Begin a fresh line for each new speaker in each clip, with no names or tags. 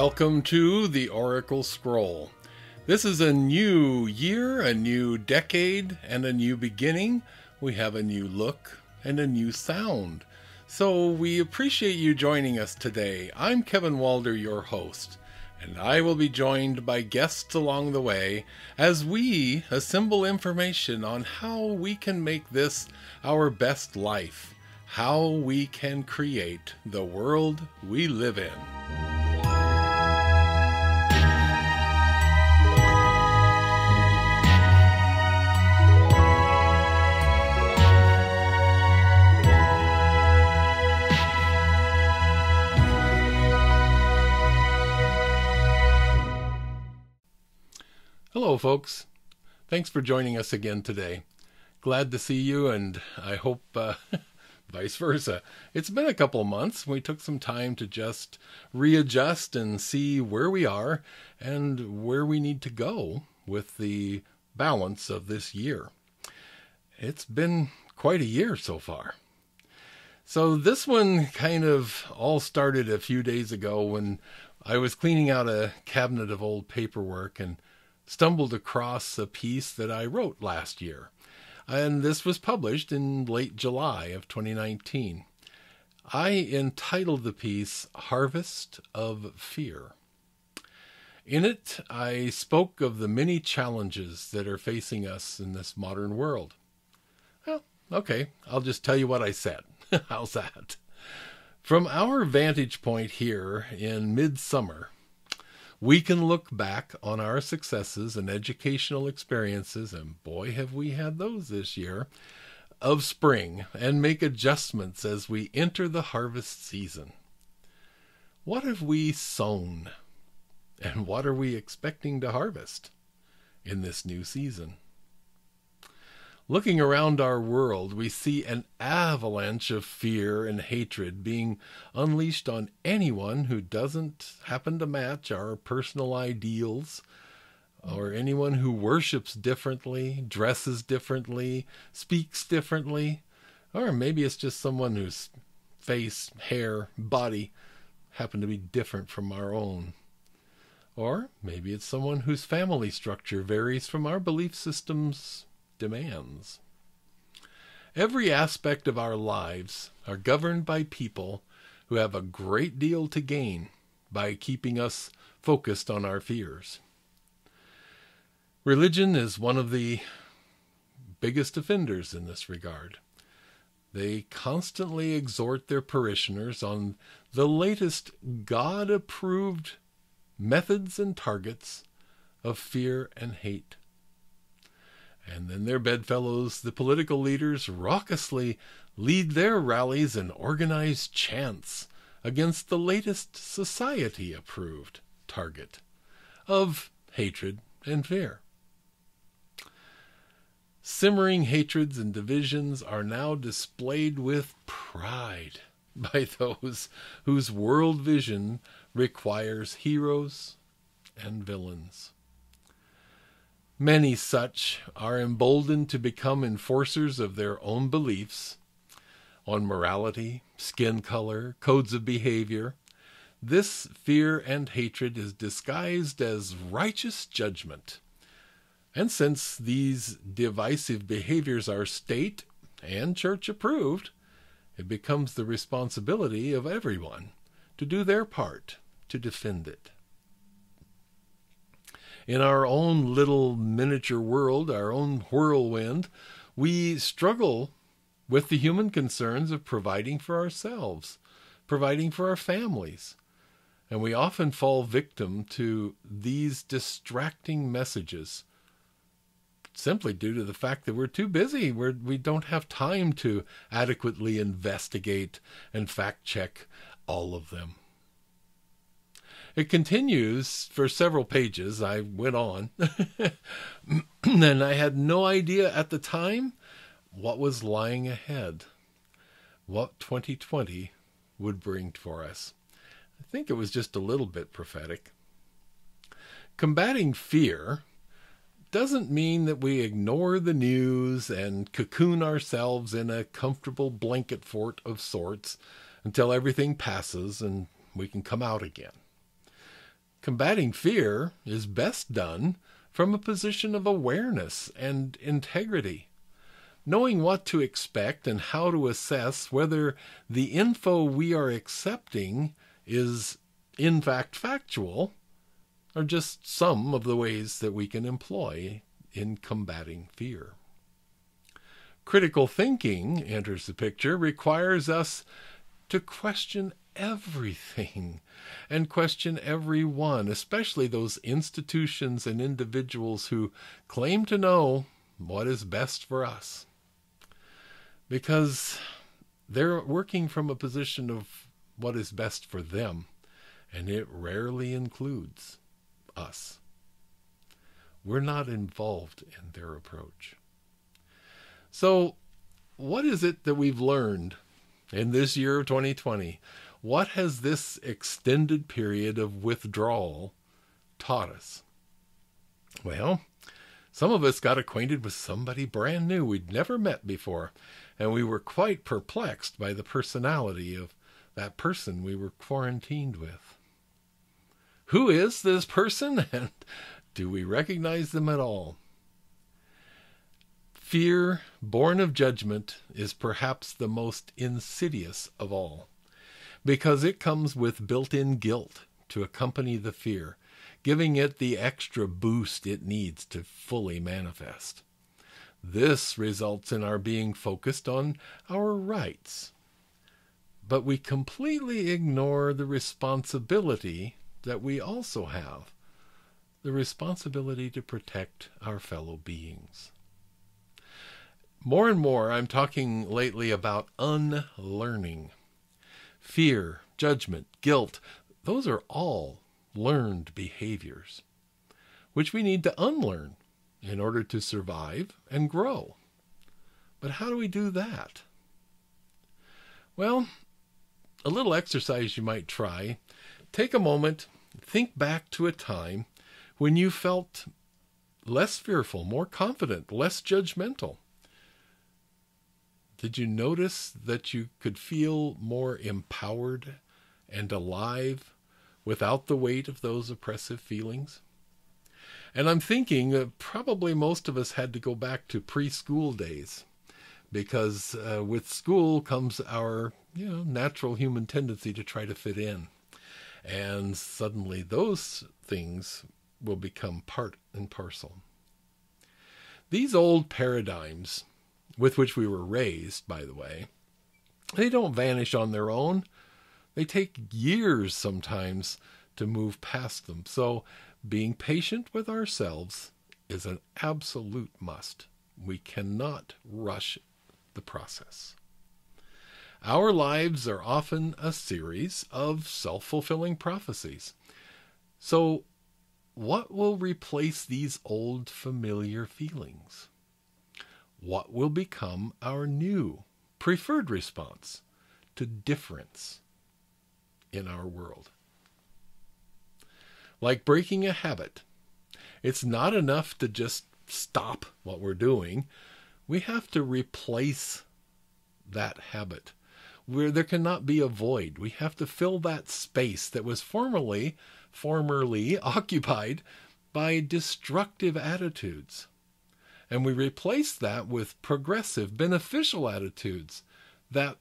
Welcome to the Oracle Scroll. This is a new year, a new decade, and a new beginning. We have a new look and a new sound. So we appreciate you joining us today. I'm Kevin Walder, your host, and I will be joined by guests along the way as we assemble information on how we can make this our best life, how we can create the world we live in. Hello, folks. Thanks for joining us again today. Glad to see you, and I hope vice versa. It's been a couple of months. We took some time to just readjust and see where we are and where we need to go with the balance of this year. It's been quite a year so far. So this one kind of all started a few days ago when I was cleaning out a cabinet of old paperwork and stumbled across a piece that I wrote last year. And this was published in late July of 2019. I entitled the piece, Harvest of Fear. In it, I spoke of the many challenges that are facing us in this modern world. Well, okay, I'll just tell you what I said. How's that? From our vantage point here in midsummer, we can look back on our successes and educational experiences, and boy have we had those this year, of spring, and make adjustments as we enter the harvest season. What have we sown, and what are we expecting to harvest in this new season? Looking around our world, we see an avalanche of fear and hatred being unleashed on anyone who doesn't happen to match our personal ideals, or anyone who worships differently, dresses differently, speaks differently, or maybe it's just someone whose face, hair, body happen to be different from our own. Or maybe it's someone whose family structure varies from our belief system's demands. Every aspect of our lives are governed by people who have a great deal to gain by keeping us focused on our fears. Religion is one of the biggest offenders in this regard. They constantly exhort their parishioners on the latest God-approved methods and targets of fear and hate. And then their bedfellows, the political leaders, raucously lead their rallies and organize chants against the latest society-approved target of hatred and fear. Simmering hatreds and divisions are now displayed with pride by those whose world vision requires heroes and villains. Many such are emboldened to become enforcers of their own beliefs on morality, skin color, codes of behavior. This fear and hatred is disguised as righteous judgment. And since these divisive behaviors are state and church approved, it becomes the responsibility of everyone to do their part to defend it. In our own little miniature world, our own whirlwind, we struggle with the human concerns of providing for ourselves, providing for our families. And we often fall victim to these distracting messages simply due to the fact that we're too busy. We don't have time to adequately investigate and fact-check all of them. It continues for several pages. I went on, and I had no idea at the time what was lying ahead, what 2020 would bring for us. I think it was just a little bit prophetic. Combating fear doesn't mean that we ignore the news and cocoon ourselves in a comfortable blanket fort of sorts until everything passes and we can come out again. Combating fear is best done from a position of awareness and integrity, knowing what to expect and how to assess whether the info we are accepting is in fact factual or just some of the ways that we can employ in combating fear. Critical thinking enters the picture, requires us to question everything and question everyone, especially those institutions and individuals who claim to know what is best for us, because they're working from a position of what is best for them, and it rarely includes us. We're not involved in their approach. So, what is it that we've learned in this year of 2020? What has this extended period of withdrawal taught us? Well, some of us got acquainted with somebody brand new we'd never met before, and we were quite perplexed by the personality of that person we were quarantined with. Who is this person, and do we recognize them at all? Fear, born of judgment, is perhaps the most insidious of all, because it comes with built-in guilt to accompany the fear, giving it the extra boost it needs to fully manifest. This results in our being focused on our rights, but we completely ignore the responsibility that we also have, the responsibility to protect our fellow beings. More and more, I'm talking lately about unlearning. Fear, judgment, guilt, those are all learned behaviors, which we need to unlearn in order to survive and grow. But how do we do that? Well, a little exercise you might try. Take a moment, think back to a time when you felt less fearful, more confident, less judgmental. Did you notice that you could feel more empowered and alive without the weight of those oppressive feelings? And I'm thinking that probably most of us had to go back to preschool days, because with school comes our natural human tendency to try to fit in. And suddenly those things will become part and parcel. These old paradigms with which we were raised, by the way, they don't vanish on their own. They take years sometimes to move past them. So being patient with ourselves is an absolute must. We cannot rush the process. Our lives are often a series of self-fulfilling prophecies. So what will replace these old familiar feelings? What will become our new preferred response to difference in our world? Like breaking a habit, it's not enough to just stop what we're doing. We have to replace that habit. Where there cannot be a void. We have to fill that space that was formerly occupied by destructive attitudes. And we replace that with progressive, beneficial attitudes that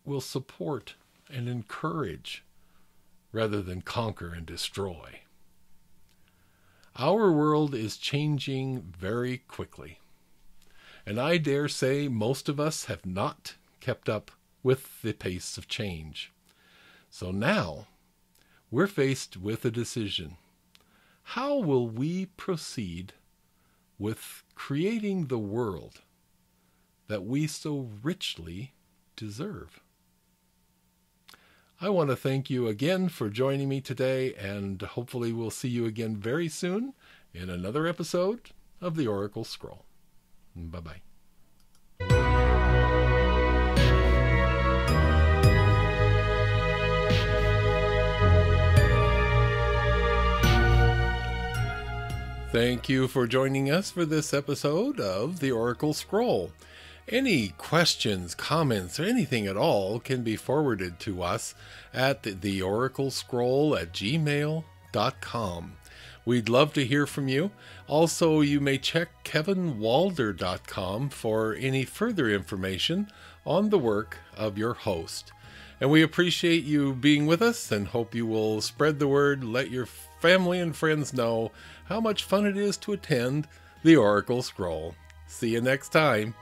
will support and encourage rather than conquer and destroy. Our world is changing very quickly. And I dare say most of us have not kept up with the pace of change. So now we're faced with a decision. How will we proceed with creating the world that we so richly deserve? I want to thank you again for joining me today, and hopefully we'll see you again very soon in another episode of the Oracle Scroll. Bye-bye. Thank you for joining us for this episode of the Oracle Scroll. Any questions, comments, or anything at all can be forwarded to us at theoraclescroll@gmail.com. kevinwalder.com. We'd love to hear from you. Also, you may check kevinwalder.com for any further information on the work of your host. And we appreciate you being with us and hope you will spread the word, let your family and friends know how much fun it is to attend the Oracle Scroll. See you next time.